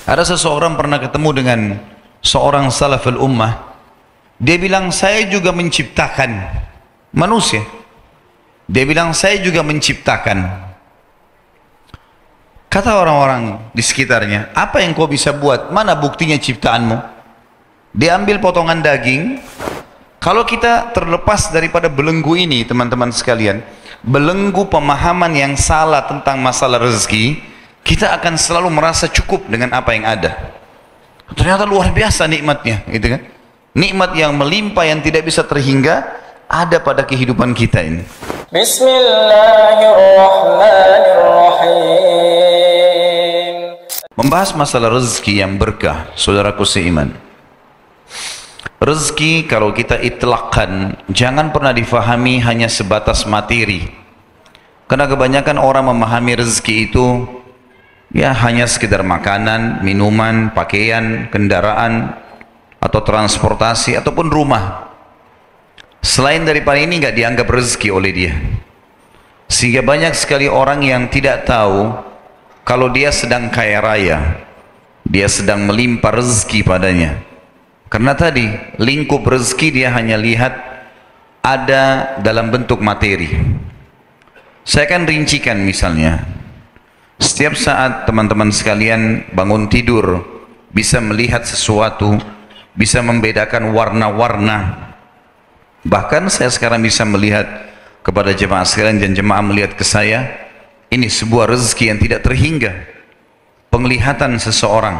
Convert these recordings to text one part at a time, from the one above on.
Ada seseorang pernah ketemu dengan seorang salaful ummah. Dia bilang, saya juga menciptakan manusia. Dia bilang, saya juga menciptakan. Kata orang-orang di sekitarnya, apa yang kau bisa buat? Mana buktinya ciptaanmu? Dia ambil potongan daging. Kalau kita terlepas daripada belenggu ini, teman-teman sekalian, belenggu pemahaman yang salah tentang masalah rezeki, kita akan selalu merasa cukup dengan apa yang ada. Ternyata luar biasa nikmatnya, gitu kan? Nikmat yang melimpah yang tidak bisa terhingga ada pada kehidupan kita ini. Bismillahirrahmanirrahim. Membahas masalah rezeki yang berkah, saudaraku seiman. Rezeki kalau kita itlaqkan, jangan pernah difahami hanya sebatas materi. Karena kebanyakan orang memahami rezeki itu ya hanya sekedar makanan, minuman, pakaian, kendaraan, atau transportasi, ataupun rumah. Selain daripada ini nggak dianggap rezeki oleh dia. Sehingga banyak sekali orang yang tidak tahu kalau dia sedang kaya raya, dia sedang melimpah rezeki padanya. Karena tadi lingkup rezeki dia hanya lihat ada dalam bentuk materi. Saya akan rincikan misalnya. Setiap saat teman-teman sekalian bangun tidur bisa melihat sesuatu, bisa membedakan warna-warna. Bahkan saya sekarang bisa melihat kepada jemaah sekalian dan jemaah melihat ke saya, ini sebuah rezeki yang tidak terhingga. Penglihatan seseorang,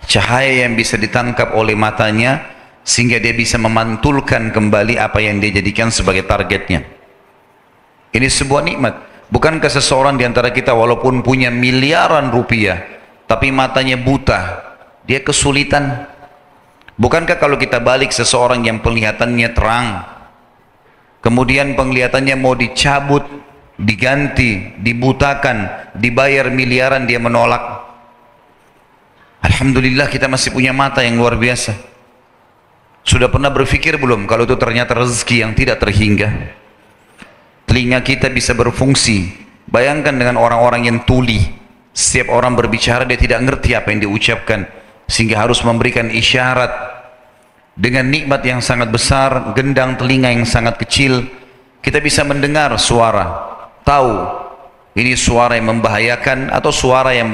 cahaya yang bisa ditangkap oleh matanya sehingga dia bisa memantulkan kembali apa yang dia jadikan sebagai targetnya. Ini sebuah nikmat. Bukankah seseorang di antara kita walaupun punya miliaran rupiah tapi matanya buta, dia kesulitan? Bukankah kalau kita balik seseorang yang penglihatannya terang, kemudian penglihatannya mau dicabut, diganti, dibutakan, dibayar miliaran, dia menolak? Alhamdulillah kita masih punya mata yang luar biasa. Sudah pernah berpikir belum kalau itu ternyata rezeki yang tidak terhingga? Telinga kita bisa berfungsi. Bayangkan dengan orang-orang yang tuli. Setiap orang berbicara dia tidak ngerti apa yang diucapkan, sehingga harus memberikan isyarat. Dengan nikmat yang sangat besar, gendang telinga yang sangat kecil, kita bisa mendengar suara, tahu ini suara yang membahayakan atau suara yang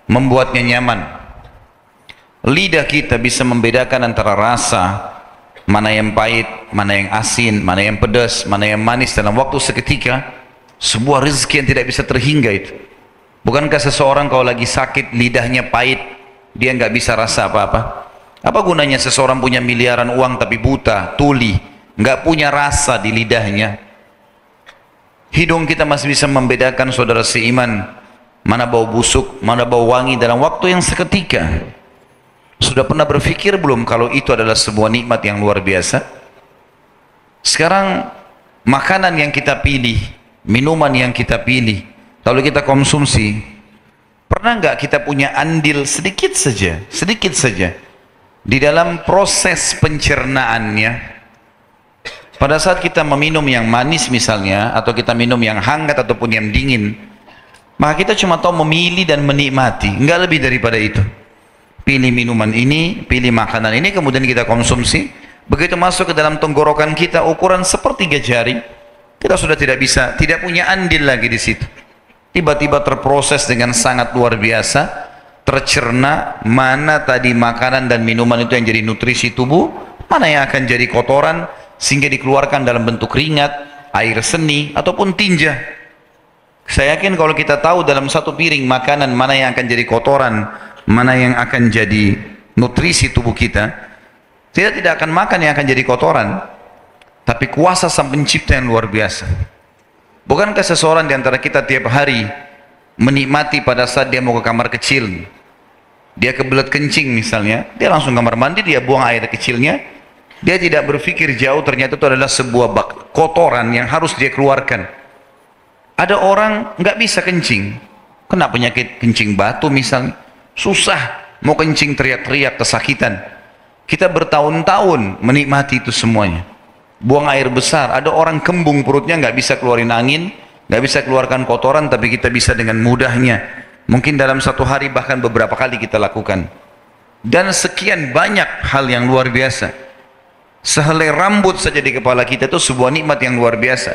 membuatnya nyaman. Lidah kita bisa membedakan antara rasa, mana yang pahit, mana yang asin, mana yang pedas, mana yang manis dalam waktu seketika. Sebuah rezeki yang tidak bisa terhingga itu. Bukankah seseorang kalau lagi sakit lidahnya pahit, dia nggak bisa rasa apa-apa? Apa gunanya seseorang punya miliaran uang tapi buta, tuli, nggak punya rasa di lidahnya? Hidung kita masih bisa membedakan, saudara seiman, mana bau busuk, mana bau wangi dalam waktu yang seketika. Sudah pernah berpikir belum kalau itu adalah sebuah nikmat yang luar biasa? Sekarang makanan yang kita pilih, minuman yang kita pilih, kalau kita konsumsi, pernah nggak kita punya andil sedikit saja di dalam proses pencernaannya? Pada saat kita meminum yang manis misalnya, atau kita minum yang hangat ataupun yang dingin, maka kita cuma tahu memilih dan menikmati, nggak lebih daripada itu. Pilih minuman ini, pilih makanan ini, kemudian kita konsumsi. Begitu masuk ke dalam tenggorokan kita, ukuran sepertiga jari, kita sudah tidak punya andil lagi di situ. Tiba-tiba terproses dengan sangat luar biasa, tercerna mana tadi makanan dan minuman itu yang jadi nutrisi tubuh, mana yang akan jadi kotoran, sehingga dikeluarkan dalam bentuk keringat, air seni, ataupun tinja. Saya yakin kalau kita tahu dalam satu piring makanan mana yang akan jadi kotoran, mana yang akan jadi nutrisi tubuh kita, tidak akan makan yang akan jadi kotoran. Tapi kuasa Sang Pencipta yang luar biasa. Bukankah seseorang di antara kita tiap hari menikmati pada saat dia mau ke kamar kecil, dia kebelet kencing misalnya, dia langsung kamar mandi, dia buang air kecilnya, dia tidak berpikir jauh, ternyata itu adalah sebuah kotoran yang harus dia keluarkan. Ada orang nggak bisa kencing, kena penyakit kencing batu misalnya, susah mau kencing, teriak-teriak, kesakitan. Kita bertahun-tahun menikmati itu semuanya. Buang air besar, ada orang kembung perutnya, nggak bisa keluarin angin, nggak bisa keluarkan kotoran, tapi kita bisa dengan mudahnya Mungkin dalam satu hari bahkan beberapa kali kita lakukan. Dan sekian banyak hal yang luar biasa. Sehelai rambut saja di kepala kita itu sebuah nikmat yang luar biasa.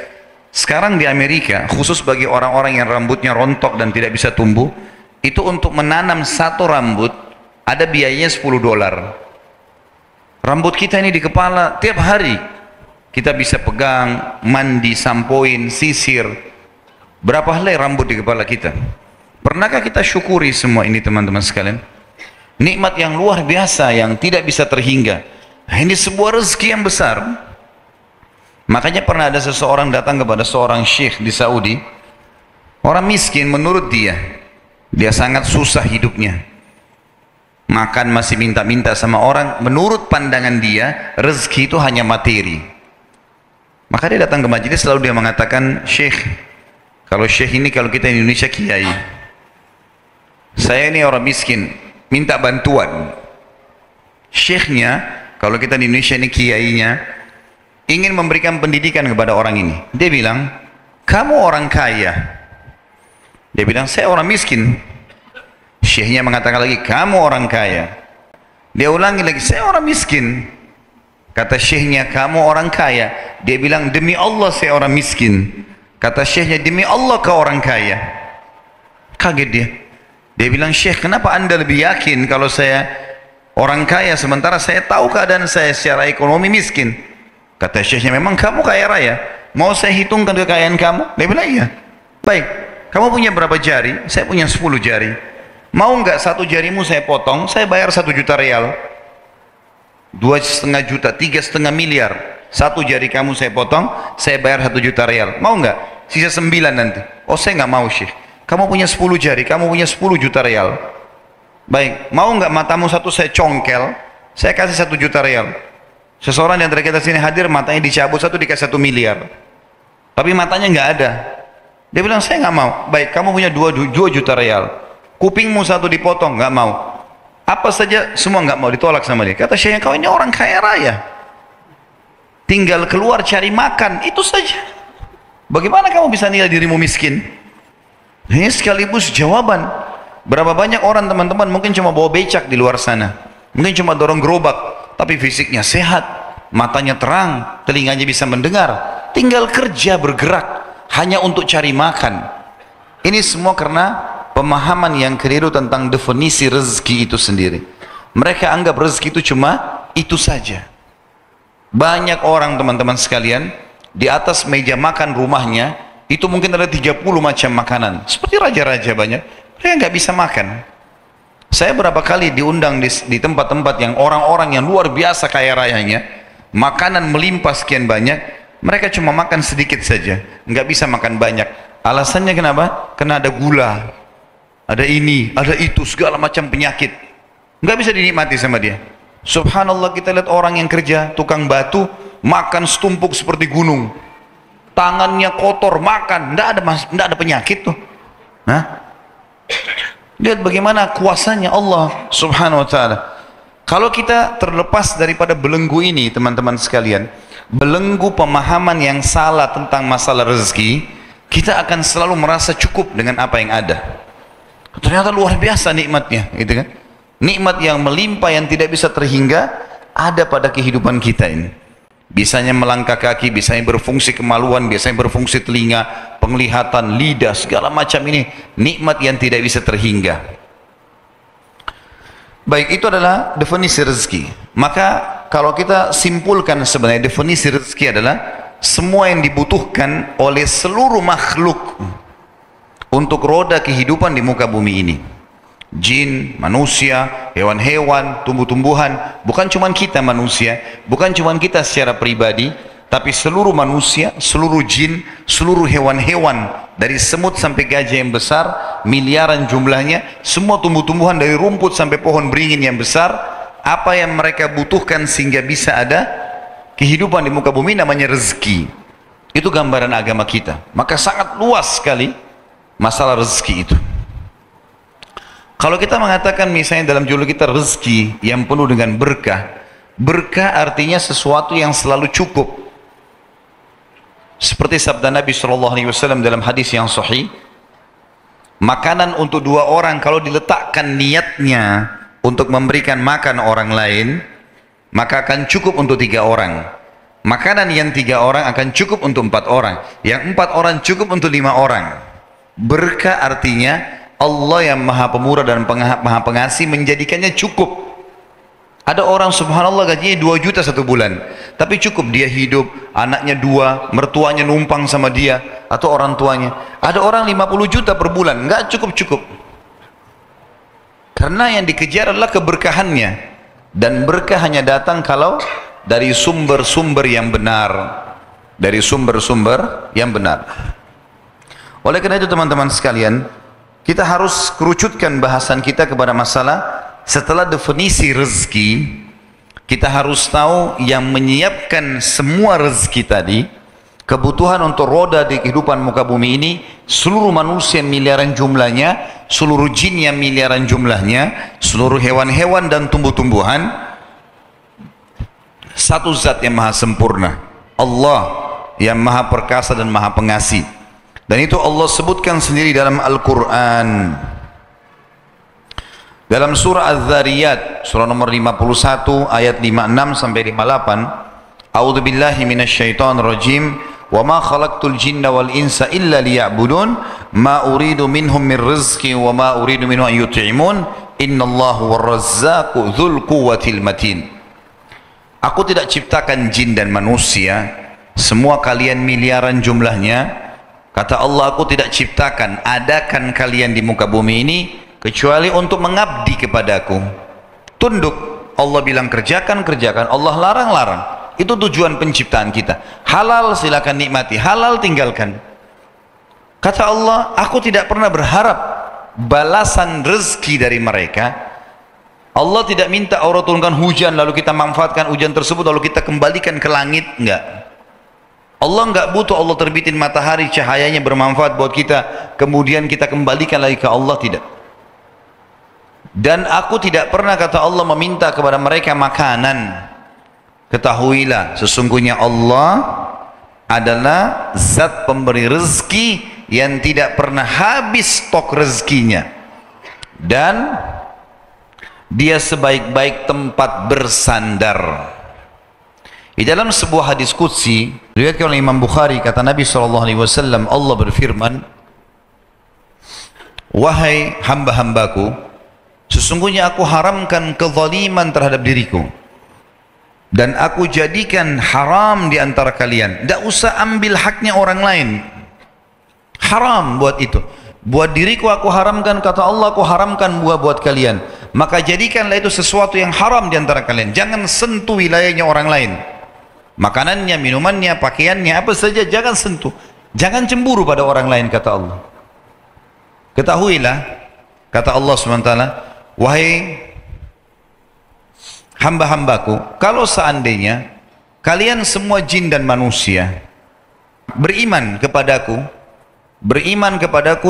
Sekarang di Amerika, khusus bagi orang-orang yang rambutnya rontok dan tidak bisa tumbuh, itu untuk menanam satu rambut ada biayanya $10. Rambut kita ini di kepala tiap hari kita bisa pegang, mandi, sampoin, sisir. Berapa helai rambut di kepala kita? Pernahkah kita syukuri semua ini teman-teman sekalian? Nikmat yang luar biasa yang tidak bisa terhingga. Ini sebuah rezeki yang besar. Makanya pernah ada seseorang datang kepada seorang syekh di Saudi. Orang miskin menurut dia sangat susah hidupnya. Makan masih minta-minta sama orang. Menurut pandangan dia, rezeki itu hanya materi. Maka dia datang ke majelis, selalu dia mengatakan, syekh, kalau syekh ini kalau kita di Indonesia kiai. Saya ini orang miskin, minta bantuan. Syekhnya, kalau kita di Indonesia ini kiainya, ingin memberikan pendidikan kepada orang ini. Dia bilang, kamu orang kaya. Dia bilang, saya orang miskin. Syekhnya mengatakan lagi, kamu orang kaya. Dia ulangi lagi, saya orang miskin. Kata syekhnya, kamu orang kaya. Dia bilang, demi Allah saya orang miskin. Kata syekhnya, demi Allah kau orang kaya. Kaget dia. Dia bilang, syekh, kenapa anda lebih yakin kalau saya orang kaya sementara saya tahu keadaan saya secara ekonomi miskin? Kata syekhnya, memang kamu kaya raya. Mau saya hitungkan kekayaan kamu? Dia bilang, iya. Baik, kamu punya berapa jari? Saya punya 10 jari. Mau nggak satu jarimu saya potong? Saya bayar 1 juta real. 2,5 juta, 3,5 miliar. Satu jari kamu saya potong, saya bayar 1 juta real. Mau nggak? Sisa 9 nanti. Oh, saya nggak mau, syekh. Kamu punya 10 jari, kamu punya 10 juta real. Baik, mau nggak matamu satu saya congkel, saya kasih 1 juta real. Seseorang yang dari kita sini hadir, matanya dicabut satu, dikasih 1 miliar. Tapi matanya nggak ada. Dia bilang, saya nggak mau. Baik, kamu punya 2 juta real. Kupingmu satu dipotong, nggak mau. Apa saja, semua nggak mau, ditolak sama dia. Kata syekhnya, kau ini orang kaya raya. Tinggal keluar cari makan, itu saja. Bagaimana kamu bisa nilai dirimu miskin? Ini sekaligus jawaban. Berapa banyak orang teman-teman mungkin cuma bawa becak di luar sana, mungkin cuma dorong gerobak, tapi fisiknya sehat, matanya terang, telinganya bisa mendengar, tinggal kerja bergerak hanya untuk cari makan. Ini semua karena pemahaman yang keliru tentang definisi rezeki itu sendiri. Mereka anggap rezeki itu cuma itu saja. Banyak orang teman-teman sekalian, di atas meja makan rumahnya itu mungkin ada 30 macam makanan, seperti raja-raja banyak. Mereka nggak bisa makan. Saya berapa kali diundang di tempat-tempat yang orang-orang yang luar biasa kaya rayanya, makanan melimpah sekian banyak, mereka cuma makan sedikit saja, nggak bisa makan banyak. Alasannya kenapa? Karena ada gula, ada ini, ada itu, segala macam penyakit, nggak bisa dinikmati sama dia. Subhanallah, kita lihat orang yang kerja tukang batu, makan setumpuk seperti gunung, tangannya kotor, makan, nggak ada penyakit tuh. Nah, lihat bagaimana kuasanya Allah Subhanahu wa ta'ala. Kalau kita terlepas daripada belenggu ini teman-teman sekalian, belenggu pemahaman yang salah tentang masalah rezeki, kita akan selalu merasa cukup dengan apa yang ada. Ternyata luar biasa nikmatnya, gitu kan? Nikmat yang melimpah yang tidak bisa terhingga ada pada kehidupan kita ini. Bisanya melangkah kaki, bisanya berfungsi kemaluan, bisanya berfungsi telinga, penglihatan, lidah, segala macam ini nikmat yang tidak bisa terhingga. Baik, itu adalah definisi rezeki. Maka kalau kita simpulkan sebenarnya definisi rezeki adalah semua yang dibutuhkan oleh seluruh makhluk untuk roda kehidupan di muka bumi ini. Jin, manusia, hewan-hewan, tumbuh-tumbuhan, bukan cuma kita manusia, bukan cuma kita secara pribadi, tapi seluruh manusia, seluruh jin, seluruh hewan-hewan, dari semut sampai gajah yang besar, miliaran jumlahnya, semua tumbuh-tumbuhan dari rumput sampai pohon beringin yang besar, apa yang mereka butuhkan sehingga bisa ada kehidupan di muka bumi namanya rezeki. Itu gambaran agama kita. Maka sangat luas sekali masalah rezeki itu. Kalau kita mengatakan misalnya dalam judul kita rezeki yang penuh dengan berkah, berkah artinya sesuatu yang selalu cukup. Seperti sabda Nabi SAW dalam hadis yang sahih, Makanan untuk 2 orang kalau diletakkan niatnya untuk memberikan makan orang lain, maka akan cukup untuk 3 orang. Makanan yang 3 orang akan cukup untuk 4 orang. Yang 4 orang cukup untuk 5 orang. Berkah artinya Allah yang maha pemurah dan maha pengasih menjadikannya cukup. Ada orang subhanallah gajinya 2 juta 1 bulan, tapi cukup dia hidup, anaknya 2, mertuanya numpang sama dia atau orang tuanya. Ada orang 50 juta per bulan, nggak cukup-cukup. Karena yang dikejar adalah keberkahannya, dan berkah hanya datang kalau dari sumber-sumber yang benar, dari sumber-sumber yang benar. Oleh karena itu teman-teman sekalian, kita harus kerucutkan bahasan kita kepada masalah. Setelah definisi rezeki, kita harus tahu yang menyiapkan semua rezeki tadi, kebutuhan untuk roda di kehidupan muka bumi ini, seluruh manusia miliaran jumlahnya, seluruh jin yang miliaran jumlahnya, seluruh hewan-hewan dan tumbuh-tumbuhan, satu zat yang maha sempurna, Allah yang maha perkasa dan maha pengasih. Dan itu Allah sebutkan sendiri dalam Al-Quran. Dalam surah Az-Zariyat, surah nomor 51 ayat 56 sampai 58, A'udzu billahi minasyaitonir rajim, wa ma khalaqtul jinna wal insa illa liya'budun, ma uridu minhum min rizqi wa ma uridu minhum an yut'imun, innallahu war-razzaqu dzul quwwatil matin. Aku tidak ciptakan jin dan manusia, semua kalian miliaran jumlahnya. Kata Allah, aku tidak ciptakan, adakan kalian di muka bumi ini kecuali untuk mengabdi kepadaku. Tunduk. Allah bilang kerjakan, kerjakan. Allah larang, larang. Itu tujuan penciptaan kita. Halal silakan nikmati, halal tinggalkan. Kata Allah, aku tidak pernah berharap balasan rezeki dari mereka. Allah tidak minta Allah turunkan hujan lalu kita manfaatkan hujan tersebut lalu kita kembalikan ke langit, enggak. Allah enggak butuh Allah terbitin matahari cahayanya bermanfaat buat kita kemudian kita kembalikan lagi ke Allah, tidak. Dan aku tidak pernah, kata Allah, meminta kepada mereka makanan. Ketahuilah sesungguhnya Allah adalah zat pemberi rezeki yang tidak pernah habis stok rezekinya, dan dia sebaik-baik tempat bersandar. Di dalam sebuah hadis qudsi diriwayatkan oleh Imam Bukhari, kata Nabi SAW, Allah berfirman, wahai hamba-hambaku, sesungguhnya aku haramkan kezaliman terhadap diriku dan aku jadikan haram di antara kalian. Tidak usah ambil haknya orang lain, haram buat itu. Buat diriku aku haramkan, kata Allah, aku haramkan buat kalian. Maka jadikanlah itu sesuatu yang haram di antara kalian. Jangan sentuh wilayahnya orang lain. Makanannya, minumannya, pakaiannya, apa saja jangan sentuh. Jangan cemburu pada orang lain, kata Allah. Ketahuilah, kata Allah SWT, wahai hamba-hambaku, kalau seandainya kalian semua jin dan manusia beriman kepadaku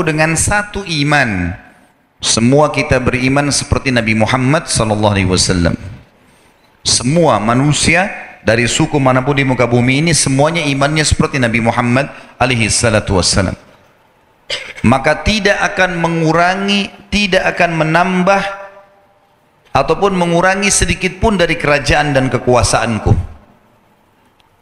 dengan satu iman, semua kita beriman seperti Nabi Muhammad SAW. Semua manusia dari suku manapun di muka bumi ini semuanya imannya seperti Nabi Muhammad SAW. Maka tidak akan mengurangi, tidak akan menambah ataupun mengurangi sedikit pun dari kerajaan dan kekuasaanku.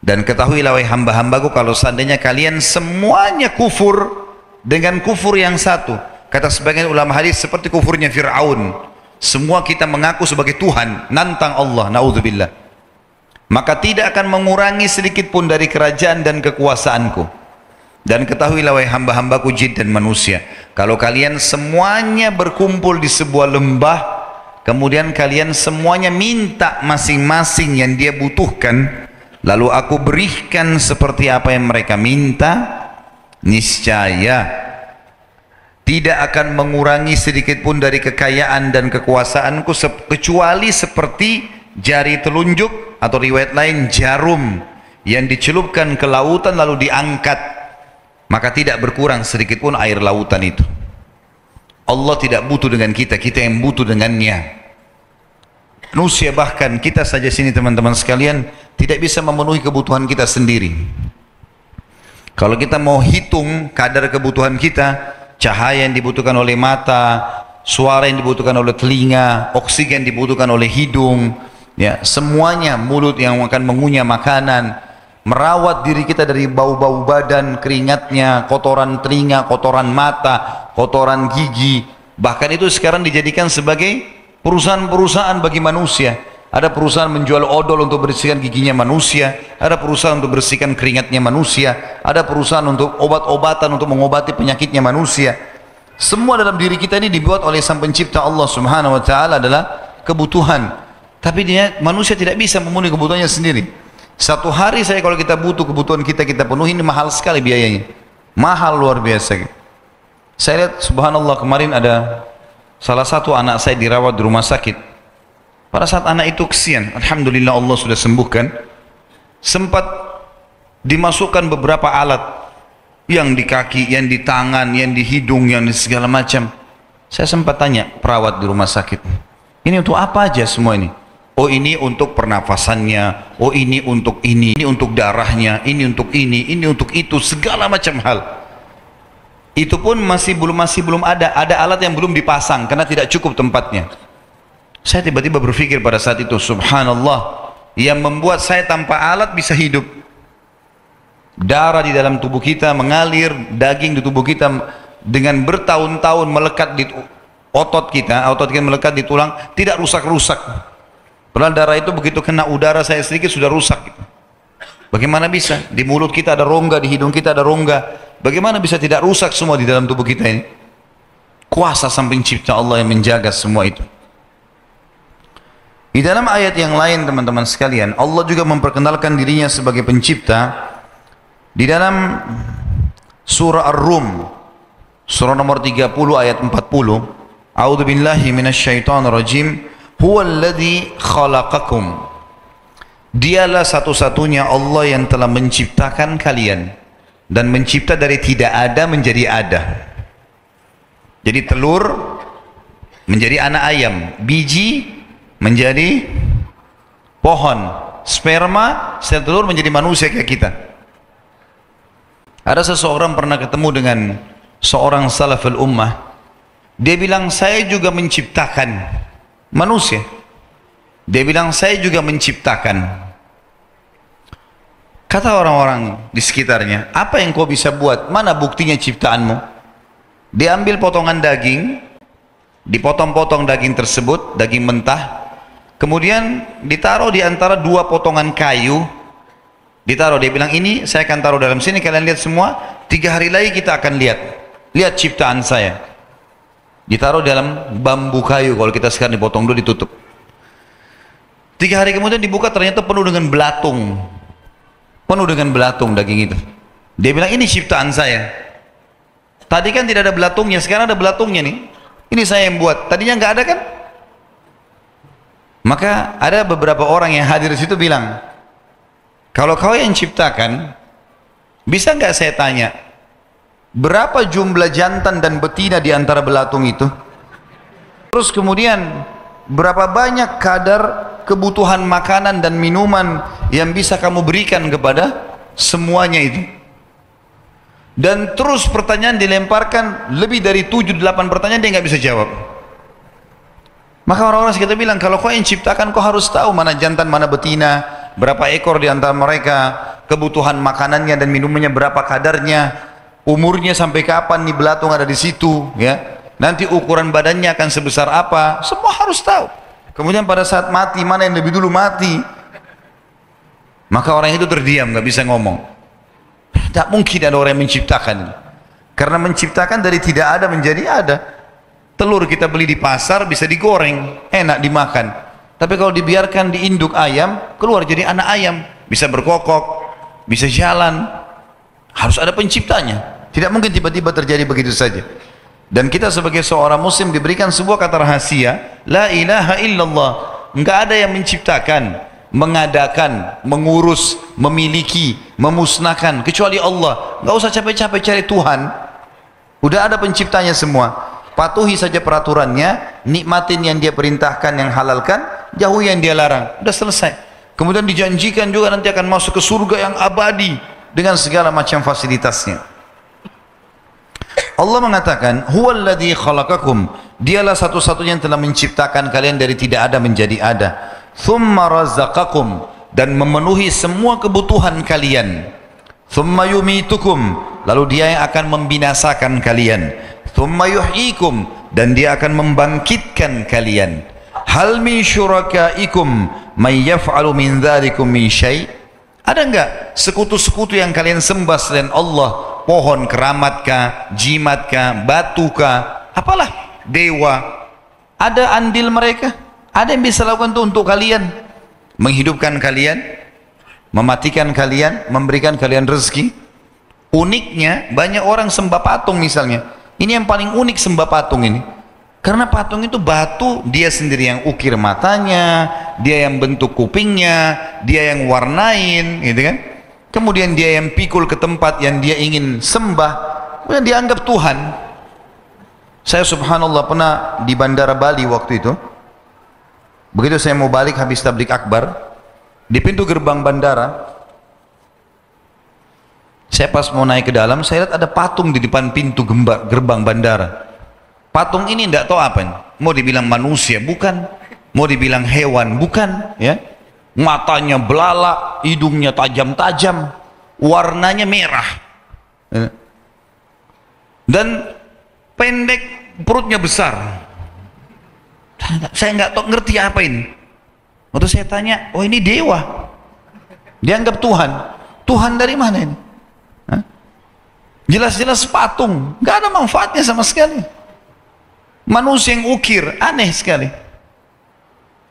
Dan ketahuilah wahai hamba-hambaku, kalau seandainya kalian semuanya kufur dengan kufur yang satu, kata sebagian ulama hadis seperti kufurnya Fir'aun, semua kita mengaku sebagai Tuhan, nantang Allah, naudzubillah, maka tidak akan mengurangi sedikit pun dari kerajaan dan kekuasaanku. Dan ketahuilah wahai hamba-hambaku jin dan manusia, kalau kalian semuanya berkumpul di sebuah lembah, kemudian kalian semuanya minta masing-masing yang dia butuhkan, lalu aku berikan seperti apa yang mereka minta, niscaya tidak akan mengurangi sedikit pun dari kekayaan dan kekuasaanku kecuali seperti jari telunjuk atau riwayat lain jarum yang dicelupkan ke lautan lalu diangkat, maka tidak berkurang sedikit pun air lautan itu. Allah tidak butuh dengan kita, kita yang butuh dengannya. Manusia, bahkan kita saja sini teman-teman sekalian, tidak bisa memenuhi kebutuhan kita sendiri. Kalau kita mau hitung kadar kebutuhan kita, cahaya yang dibutuhkan oleh mata, suara yang dibutuhkan oleh telinga, oksigen dibutuhkan oleh hidung, ya, semuanya, mulut yang akan mengunyah makanan, merawat diri kita dari bau-bau badan, keringatnya, kotoran telinga, kotoran mata, kotoran gigi. Bahkan itu sekarang dijadikan sebagai perusahaan-perusahaan bagi manusia. Ada perusahaan menjual odol untuk bersihkan giginya manusia, ada perusahaan untuk bersihkan keringatnya manusia, ada perusahaan untuk obat-obatan untuk mengobati penyakitnya manusia. Semua dalam diri kita ini dibuat oleh Sang Pencipta Allah Subhanahu wa taala adalah kebutuhan. Tapi manusia tidak bisa memenuhi kebutuhannya sendiri. Satu hari saya kalau kita butuh kebutuhan kita penuhi, ini mahal sekali biayanya. Mahal luar biasa. Saya lihat subhanallah kemarin ada salah satu anak saya dirawat di rumah sakit. Pada saat anak itu kesian, alhamdulillah Allah sudah sembuhkan, sempat dimasukkan beberapa alat yang di kaki, yang di tangan, yang di hidung, yang di segala macam. Saya sempat tanya perawat di rumah sakit, ini untuk apa aja semua ini? Oh ini untuk pernafasannya, oh ini untuk ini untuk darahnya, ini untuk ini untuk itu, segala macam hal. Itu pun masih belum ada alat yang belum dipasang karena tidak cukup tempatnya. Saya tiba-tiba berpikir pada saat itu, subhanallah, yang membuat saya tanpa alat bisa hidup. Darah di dalam tubuh kita mengalir, daging di tubuh kita dengan bertahun-tahun melekat di otot kita melekat di tulang, tidak rusak-rusak. Padahal darah itu begitu kena udara saya sedikit sudah rusak. Bagaimana bisa? Di mulut kita ada rongga, di hidung kita ada rongga. Bagaimana bisa tidak rusak semua di dalam tubuh kita ini? Kuasa Sang Pencipta Allah yang menjaga semua itu. Di dalam ayat yang lain teman-teman sekalian, Allah juga memperkenalkan dirinya sebagai pencipta. Di dalam surah Ar-Rum, surah nomor 30 ayat 40, A'udzu billahi minasyaitonir rajim, huwallazi khalaqakum. Dialah satu-satunya Allah yang telah menciptakan kalian dan mencipta dari tidak ada menjadi ada. Jadi telur menjadi anak ayam, biji menjadi pohon, sperma, sel telur menjadi manusia kayak kita. Ada seseorang pernah ketemu dengan seorang salaful ummah. Dia bilang, saya juga menciptakan manusia. Dia bilang, saya juga menciptakan. Kata orang-orang di sekitarnya, apa yang kau bisa buat? Mana buktinya ciptaanmu? Dia ambil potongan daging, dipotong-potong daging tersebut, daging mentah, kemudian ditaruh di antara dua potongan kayu, ditaruh. Dia bilang, ini saya akan taruh dalam sini, kalian lihat semua, 3 hari lagi kita akan lihat ciptaan saya. Ditaruh dalam bambu kayu, kalau kita sekarang dipotong dulu ditutup. 3 hari kemudian dibuka, ternyata penuh dengan belatung, daging itu. Dia bilang, ini ciptaan saya. Tadi kan tidak ada belatungnya, sekarang ada belatungnya nih. Ini saya yang buat, tadinya nggak ada kan? Maka ada beberapa orang yang hadir di situ bilang, kalau kau yang ciptakan, bisa nggak saya tanya, berapa jumlah jantan dan betina di antara belatung itu? Terus kemudian, berapa banyak kadar kebutuhan makanan dan minuman yang bisa kamu berikan kepada semuanya itu? Dan terus pertanyaan dilemparkan, lebih dari 7-8 pertanyaan dia nggak bisa jawab. Maka orang-orang sekitar bilang, kalau kau yang ciptakan, kau harus tahu mana jantan, mana betina, berapa ekor di antara mereka, kebutuhan makanannya dan minumannya berapa kadarnya, umurnya sampai kapan nih belatung ada di situ, ya. Nanti ukuran badannya akan sebesar apa, semua harus tahu. Kemudian pada saat mati, mana yang lebih dulu mati? Maka orang itu terdiam, nggak bisa ngomong. Tak mungkin ada orang yang menciptakan, karena menciptakan dari tidak ada menjadi ada. Telur kita beli di pasar bisa digoreng, enak dimakan. Tapi kalau dibiarkan di induk ayam, keluar jadi anak ayam, bisa berkokok, bisa jalan. Harus ada penciptanya. Tidak mungkin tiba-tiba terjadi begitu saja. Dan kita sebagai seorang muslim diberikan sebuah kata rahasia, la ilaha illallah. Enggak ada yang menciptakan, mengadakan, mengurus, memiliki, memusnahkan kecuali Allah. Enggak usah capek-capek cari Tuhan. Udah ada penciptanya semua. Patuhi saja peraturannya, nikmatin yang dia perintahkan, yang halalkan, jauhi yang dia larang. Udah selesai. Kemudian dijanjikan juga nanti akan masuk ke surga yang abadi dengan segala macam fasilitasnya. Allah mengatakan, huwallazi khalaqakum, dialah satu-satunya yang telah menciptakan kalian dari tidak ada menjadi ada. Thumma razaqakum, dan memenuhi semua kebutuhan kalian. Thumma yumitukum, lalu dia yang akan membinasakan kalian. Thumma yuhyikum, dan dia akan membangkitkan kalian. Hal min syurakaikum may yaf'alu min dzalikum min syai'? Ada enggak sekutu-sekutu yang kalian sembah selain Allah? Pohon keramat jimat batu apalah, dewa. Ada andil mereka? Ada yang bisa lakukan itu untuk kalian? Menghidupkan kalian, mematikan kalian, memberikan kalian rezeki. Uniknya banyak orang sembah patung misalnya. Ini yang paling unik sembah patung ini. Karena patung itu batu, dia sendiri yang ukir matanya, dia yang bentuk kupingnya, dia yang warnain, gitu kan? Kemudian dia yang pikul ke tempat yang dia ingin sembah, kemudian dianggap Tuhan. Saya subhanallah pernah di Bandara Bali waktu itu. Begitu saya mau balik habis tablik akbar, di pintu gerbang bandara, saya pas mau naik ke dalam, saya lihat ada patung di depan pintu gerbang bandara. Patung ini tidak tahu apa ini. Mau dibilang manusia bukan, mau dibilang hewan bukan, ya. Matanya belalak, hidungnya tajam-tajam, warnanya merah, dan pendek, perutnya besar. Saya nggak tahu ngerti apa ini. Waktu saya tanya, oh ini dewa, dianggap Tuhan. Tuhan dari mana ini? Jelas-jelas patung, nggak ada manfaatnya sama sekali. Manusia yang ukir, aneh sekali.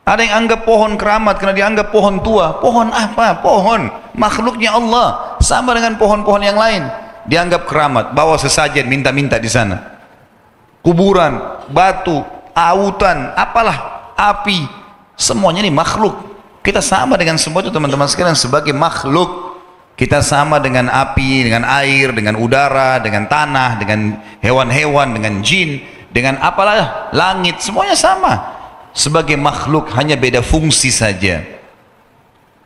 Ada yang anggap pohon keramat karena dianggap pohon tua. Pohon apa? Pohon makhluknya Allah, sama dengan pohon-pohon yang lain. Dianggap keramat, bawa sesajen, minta-minta di sana. Kuburan, batu, autan, apalah, api, semuanya ini makhluk. Kita sama dengan semua itu teman-teman sekalian sebagai makhluk. Kita sama dengan api, dengan air, dengan udara, dengan tanah, dengan hewan-hewan, dengan jin, dengan apalah, langit, semuanya sama sebagai makhluk, hanya beda fungsi saja.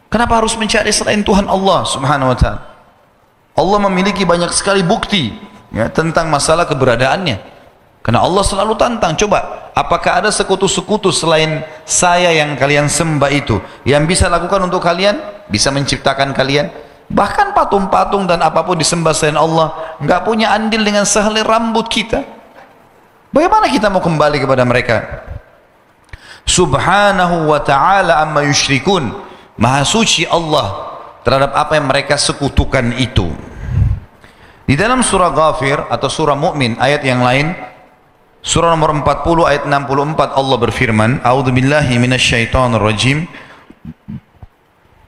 Kenapa harus mencari selain Tuhan Allah subhanahu wa ta'ala? Allah memiliki banyak sekali bukti, ya, tentang masalah keberadaannya. Karena Allah selalu tantang, coba apakah ada sekutu-sekutu selain saya yang kalian sembah itu yang bisa lakukan untuk kalian, bisa menciptakan kalian? Bahkan patung-patung dan apapun disembah selain Allah nggak punya andil dengan sehelai rambut kita. Bagaimana kita mau kembali kepada mereka? Subhanahu wa ta'ala amma yushrikun. Maha suci Allah terhadap apa yang mereka sekutukan itu. Di dalam surah Ghafir atau surah Mu'min ayat yang lain, surah nomor 40 ayat 64, Allah berfirman, a'udzubillahi minasyaitonir rajim.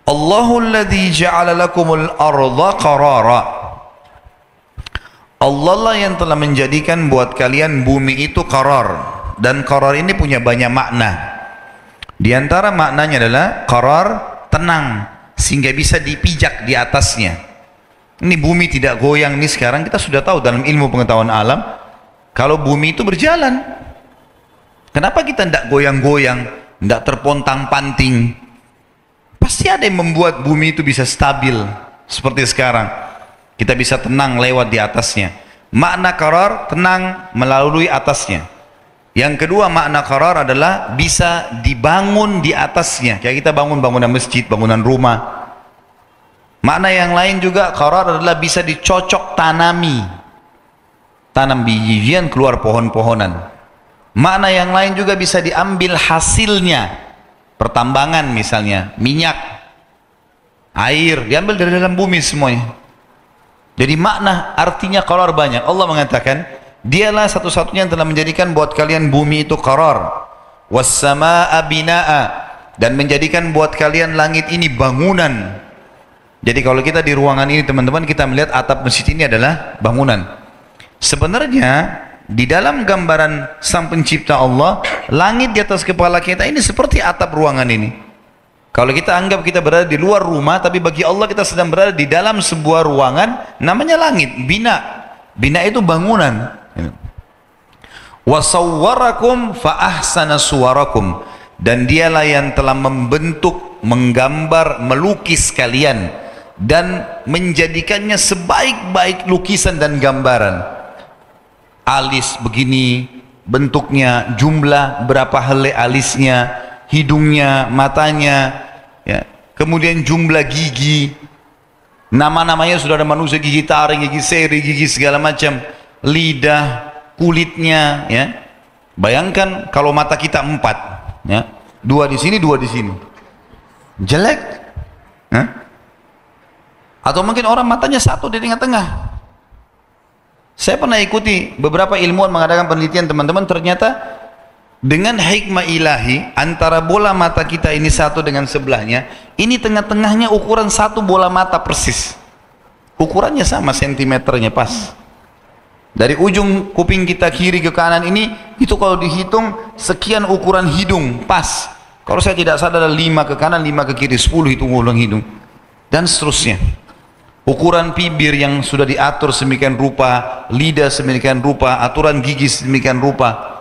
Allahul ladzi ja'ala lakumul arda qarara. Allah lah yang telah menjadikan buat kalian bumi itu qarar, dan qarar ini punya banyak makna. Di antara maknanya adalah qarar, tenang, sehingga bisa dipijak di atasnya. Ini bumi tidak goyang. Ini sekarang kita sudah tahu dalam ilmu pengetahuan alam, kalau bumi itu berjalan, kenapa kita tidak goyang-goyang, tidak terpontang-panting? Pasti ada yang membuat bumi itu bisa stabil seperti sekarang. Kita bisa tenang lewat di atasnya. Makna qarar, tenang melalui atasnya. Yang kedua makna qarar adalah bisa dibangun di atasnya. Kayak kita bangun bangunan masjid, bangunan rumah. Makna yang lain juga qarar adalah bisa dicocok tanami. Tanam biji-bijian keluar pohon-pohonan. Makna yang lain juga bisa diambil hasilnya. Pertambangan misalnya, minyak, air, diambil dari dalam bumi semuanya. Jadi makna artinya qarar banyak. Allah mengatakan, dialah satu-satunya yang telah menjadikan buat kalian bumi itu qarar, was-samaa'a binaa'a, dan menjadikan buat kalian langit ini bangunan. Jadi kalau kita di ruangan ini teman-teman, kita melihat atap masjid ini adalah bangunan. Sebenarnya di dalam gambaran sang pencipta Allah, langit di atas kepala kita ini seperti atap ruangan ini. Kalau kita anggap kita berada di luar rumah, tapi bagi Allah kita sedang berada di dalam sebuah ruangan, namanya langit, bina. Bina itu bangunan. Wasawwarakum fa ahsana suwarakum, dan dialah yang telah membentuk, menggambar, melukis kalian dan menjadikannya sebaik-baik lukisan dan gambaran. alis begini bentuknya, jumlah berapa helai alisnya, hidungnya, matanya, ya. Kemudian jumlah gigi, nama-namanya sudah ada manusia, gigi taring, gigi seri, gigi segala macam, lidah, kulitnya, ya. Bayangkan kalau mata kita 4, ya, 2 di sini, 2 di sini, jelek, ya? Atau mungkin orang matanya 1 di tengah-tengah. Saya pernah ikuti beberapa ilmuwan mengadakan penelitian, teman-teman, ternyata dengan hikmah ilahi antara bola mata kita ini satu dengan sebelahnya, ini tengah-tengahnya ukuran 1 bola mata persis, ukurannya sama, sentimeternya pas. Dari ujung kuping kita kiri ke kanan ini, itu kalau dihitung sekian ukuran hidung pas. Kalau saya tidak salah ada 5 ke kanan, 5 ke kiri, 10 hitung ulang hidung, dan seterusnya. Ukuran bibir yang sudah diatur sedemikian rupa, lidah sedemikian rupa, aturan gigi sedemikian rupa.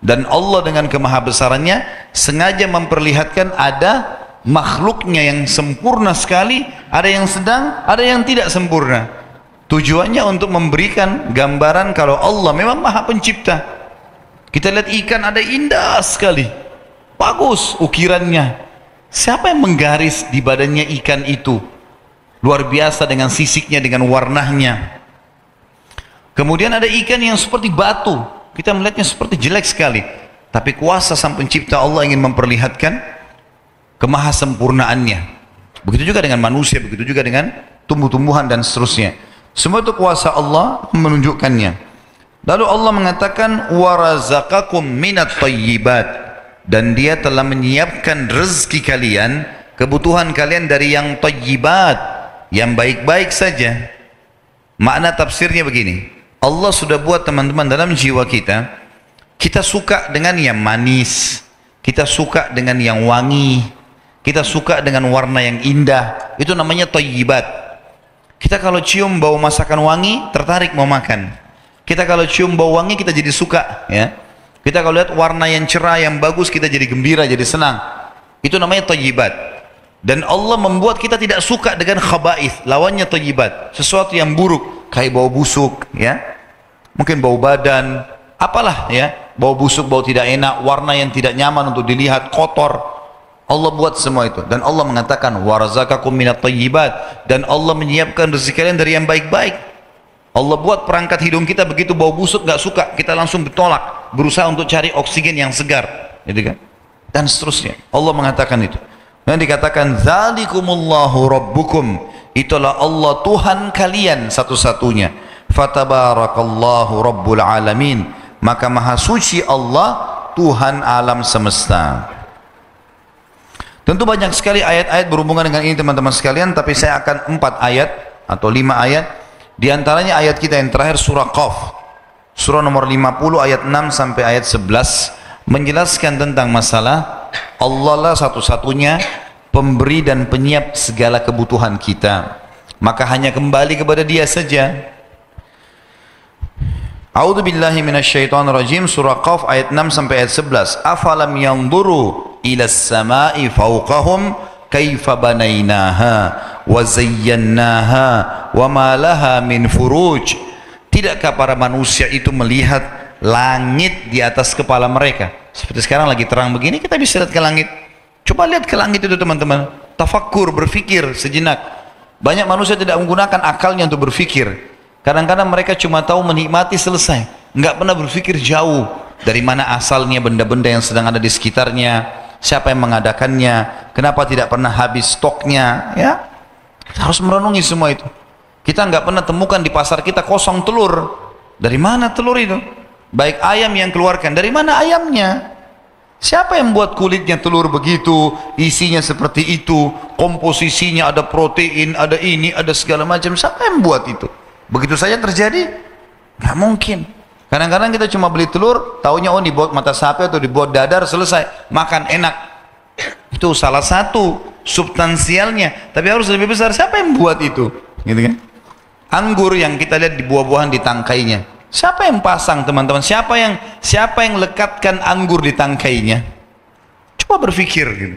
Dan Allah dengan kemahabesarannya sengaja memperlihatkan ada makhluknya yang sempurna sekali, ada yang sedang, ada yang tidak sempurna. Tujuannya untuk memberikan gambaran kalau Allah memang maha pencipta. Kita lihat ikan ada indah sekali, bagus ukirannya. Siapa yang menggaris di badannya ikan itu? Luar biasa dengan sisiknya, dengan warnanya. Kemudian ada ikan yang seperti batu, kita melihatnya seperti jelek sekali, tapi kuasa sang pencipta Allah ingin memperlihatkan kemahasempurnaannya. Begitu juga dengan manusia, begitu juga dengan tumbuh-tumbuhan dan seterusnya. Semua itu kuasa Allah menunjukkannya. Lalu Allah mengatakan warazaqakum minat thayyibat, dan Dia telah menyiapkan rezeki kalian, kebutuhan kalian dari yang thayyibat, yang baik-baik saja. Makna tafsirnya begini, Allah sudah buat, teman-teman, dalam jiwa kita, kita suka dengan yang manis, kita suka dengan yang wangi, kita suka dengan warna yang indah, itu namanya thayyibat. Kita kalau cium bau masakan wangi, tertarik mau makan. Kita kalau cium bau wangi, kita jadi suka, ya. Kita kalau lihat warna yang cerah, yang bagus, kita jadi gembira, jadi senang. Itu namanya thayyibat. Dan Allah membuat kita tidak suka dengan khaba'ith, lawannya thayyibat, sesuatu yang buruk, kayak bau busuk, ya, mungkin bau badan, apalah, ya, bau busuk, bau tidak enak, warna yang tidak nyaman untuk dilihat, kotor. Allah buat semua itu, dan Allah mengatakan warazaqakum minat thayyibat, dan Allah menyiapkan rezeki kalian dari yang baik-baik. Allah buat perangkat hidung kita begitu bau busuk gak suka, kita langsung bertolak, berusaha untuk cari oksigen yang segar, gitu kan, dan seterusnya. Allah mengatakan itu. Dan dikatakan zalikumullahu rabbukum, itulah Allah Tuhan kalian satu-satunya. Fatabarakallahu rabbul alamin, maka maha suci Allah Tuhan alam semesta. Tentu banyak sekali ayat-ayat berhubungan dengan ini, teman-teman sekalian, tapi saya akan 4 ayat atau 5 ayat. Di antaranya ayat kita yang terakhir, surah Qaf, surah nomor 50 ayat 6 sampai ayat 11, menjelaskan tentang masalah Allah lah satu-satunya pemberi dan penyiap segala kebutuhan kita, maka hanya kembali kepada Dia saja. A'udzubillahi minasyaitonirrajim, surah Qaf ayat 6 sampai ayat 11. Afalam yanzuru ila as-sama'i fawqahum kaifa banainaha wa zayyannaha wa ma laha min furuj. Tidakkah para manusia itu melihat langit di atas kepala mereka? Seperti sekarang lagi terang begini, kita bisa lihat ke langit. Coba lihat ke langit itu, teman-teman, tafakkur, berfikir sejenak. Banyak manusia tidak menggunakan akalnya untuk berfikir. Kadang-kadang mereka cuma tahu menikmati, selesai, nggak pernah berfikir jauh dari mana asalnya benda-benda yang sedang ada di sekitarnya, siapa yang mengadakannya, kenapa tidak pernah habis stoknya, ya. Kita harus merenungi semua itu. Kita nggak pernah temukan di pasar kita kosong telur. Dari mana telur itu? Baik ayam yang keluarkan, dari mana ayamnya? Siapa yang buat kulitnya telur begitu, isinya seperti itu, komposisinya ada protein, ada ini, ada segala macam. Siapa yang buat itu? Begitu saja terjadi? Nggak mungkin. Kadang-kadang kita cuma beli telur, taunya oh dibuat mata sapi atau dibuat dadar, selesai, makan enak. Itu salah satu substansialnya, tapi harus lebih besar. Siapa yang buat itu? Gitu kan? Anggur yang kita lihat di buah-buahan di tangkainya, siapa yang pasang, teman-teman? Siapa yang lekatkan anggur di tangkainya? Coba berpikir gitu.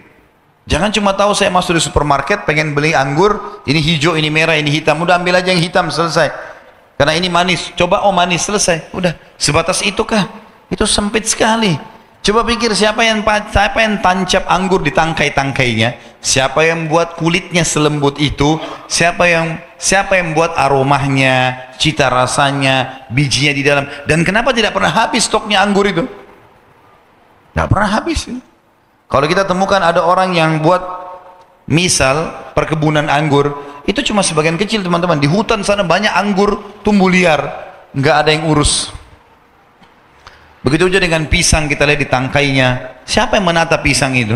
Jangan cuma tahu saya masuk di supermarket pengen beli anggur, ini hijau, ini merah, ini hitam, udah ambil aja yang hitam, selesai. Karena ini manis, coba oh manis, selesai, udah. Sebatas itukah? Itu sempit sekali. Coba pikir siapa yang tancap anggur di tangkai-tangkainya, siapa yang buat kulitnya selembut itu, siapa yang buat aromanya, cita rasanya, bijinya di dalam. Dan kenapa tidak pernah habis stoknya anggur itu? Tidak pernah habis. Kalau kita temukan ada orang yang buat misal perkebunan anggur, itu cuma sebagian kecil teman-teman. Di hutan sana banyak anggur tumbuh liar, nggak ada yang urus. Begitu juga dengan pisang, kita lihat di tangkainya. Siapa yang menata pisang itu?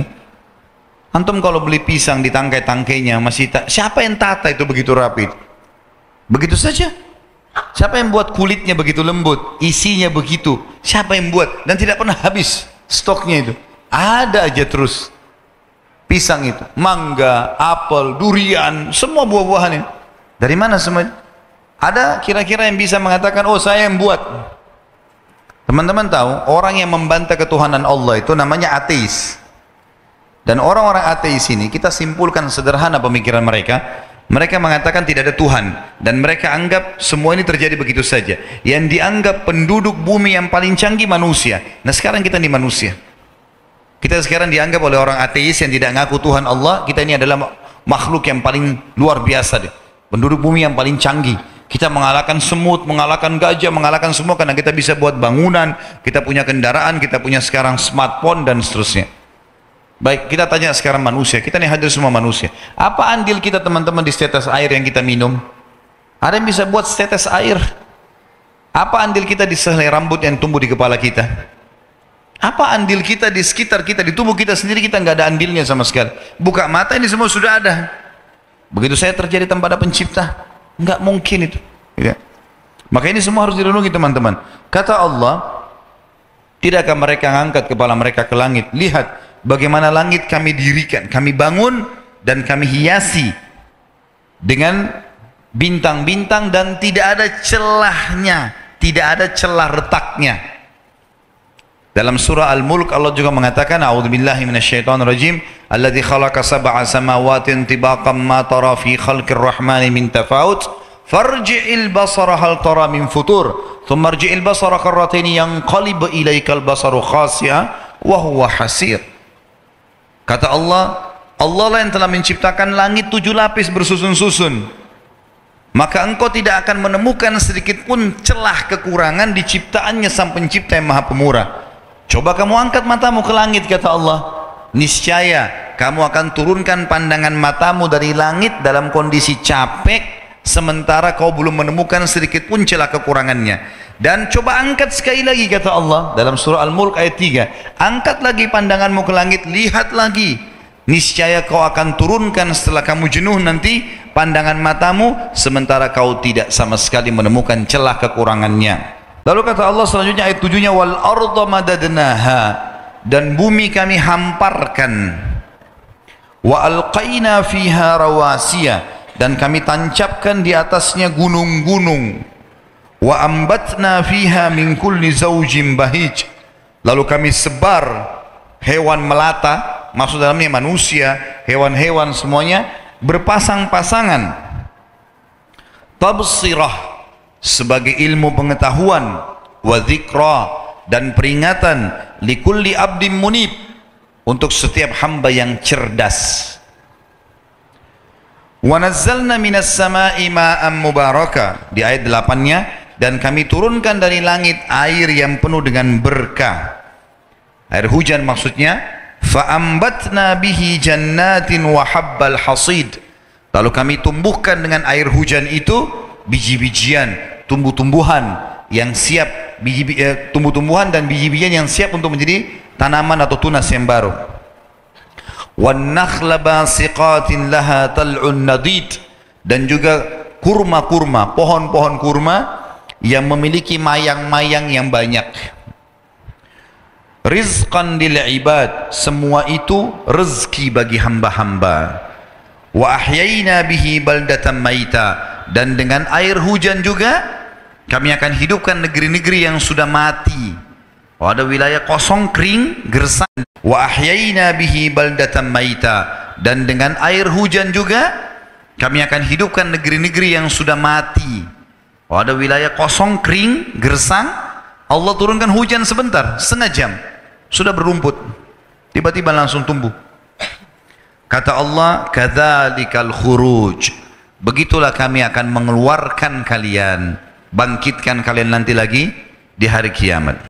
Antum kalau beli pisang di tangkai-tangkainya siapa yang tata itu begitu rapi? Begitu saja. Siapa yang buat kulitnya begitu lembut, isinya begitu? Siapa yang buat? Dan tidak pernah habis stoknya itu. Ada aja terus. Pisang itu, mangga, apel, durian, semua buah-buahan ini. Dari mana semua? Ada kira-kira yang bisa mengatakan, oh saya yang buat. Teman-teman tahu, orang yang membantah ketuhanan Allah itu namanya ateis. Dan orang-orang ateis ini, kita simpulkan sederhana pemikiran mereka. Mereka mengatakan tidak ada Tuhan. Dan mereka anggap semua ini terjadi begitu saja. Yang dianggap penduduk bumi yang paling canggih manusia. Nah sekarang kita ini manusia. Kita sekarang dianggap oleh orang ateis yang tidak ngaku Tuhan Allah, kita ini adalah makhluk yang paling luar biasa deh. Penduduk bumi yang paling canggih. Kita mengalahkan semut, mengalahkan gajah, mengalahkan semua karena kita bisa buat bangunan, kita punya kendaraan, kita punya sekarang smartphone dan seterusnya. Baik, kita tanya sekarang manusia, kita ini hadir semua manusia. Apa andil kita teman-teman di setetes air yang kita minum? Ada yang bisa buat setetes air? Apa andil kita di sehelai rambut yang tumbuh di kepala kita? Apa andil kita di sekitar kita, di tubuh kita sendiri? Kita nggak ada andilnya sama sekali. Buka mata, ini semua sudah ada. Begitu saya terjadi tanpa ada pencipta, nggak mungkin itu. Ya. Maka ini semua harus direnungi teman-teman. Kata Allah, tidakkah mereka angkat kepala mereka ke langit? Lihat bagaimana langit kami dirikan, kami bangun dan kami hiasi dengan bintang-bintang dan tidak ada celahnya, tidak ada celah retaknya. Dalam surah Al-Mulk Allah juga mengatakan, a'udzubillahi minasyaitonirrajim, alladzi khalaqa sab'a samawatin tibaqan ma tara fi khalqir rahmani min tafawut farji'il basara hal tara min futur thumma arji'il basara karratain yanqalib ilaikal basaru khasi'a wa huwa hasir. Kata Allah, Allah lah yang telah menciptakan langit 7 lapis bersusun-susun, maka engkau tidak akan menemukan sedikit pun celah kekurangan di ciptaannya sang pencipta yang maha pemurah. Coba kamu angkat matamu ke langit, kata Allah, niscaya kamu akan turunkan pandangan matamu dari langit dalam kondisi capek, sementara kau belum menemukan sedikit pun celah kekurangannya. Dan coba angkat sekali lagi, kata Allah dalam surah Al-Mulk ayat 3, angkat lagi pandanganmu ke langit, lihat lagi, niscaya kau akan turunkan setelah kamu jenuh nanti pandangan matamu, sementara kau tidak sama sekali menemukan celah kekurangannya. Lalu kata Allah selanjutnya ayat 7-nya, wal arda madadnaha, dan bumi kami hamparkan, wa alqaina fiha rawasiya, dan kami tancapkan di atasnya gunung-gunung, wa ambatna fiha min kulli zawjin bahij, lalu kami sebar hewan melata, maksud dalamnya manusia, hewan-hewan semuanya berpasang-pasangan, tabsirah, sebagai ilmu pengetahuan, wa dzikra, dan peringatan, likulli abdim munib, untuk setiap hamba yang cerdas. Wa nazzalna minas samai ma'an mubaraka, di ayat 8-nya, dan kami turunkan dari langit air yang penuh dengan berkah, air hujan maksudnya. Fa ambatna bihi jannatin wa habbal hasid, lalu kami tumbuhkan dengan air hujan itu biji-bijian, tumbuh-tumbuhan yang siap, tumbuh-tumbuhan dan biji-bijian yang siap untuk menjadi tanaman atau tunas yang baru. Wan nakhla basiqatin laha tal'un nadid, dan juga kurma-kurma, pohon-pohon kurma yang memiliki mayang-mayang yang banyak. Rizqan lil ibad, semua itu rezeki bagi hamba-hamba. Wa ahyayna bihi baldatan maita, dan dengan air hujan juga kami akan hidupkan negeri-negeri yang sudah mati. Ada wilayah kosong, kering, gersang. Wa ahyayna bihi baldatan maita, dan dengan air hujan juga kami akan hidupkan negeri-negeri yang sudah mati. Ada wilayah kosong, kering, gersang. Allah turunkan hujan sebentar, setengah jam, sudah berumput, tiba-tiba langsung tumbuh. Kata Allah, kadzalikal khuruj, begitulah kami akan mengeluarkan kalian, bangkitkan kalian nanti lagi di hari kiamat.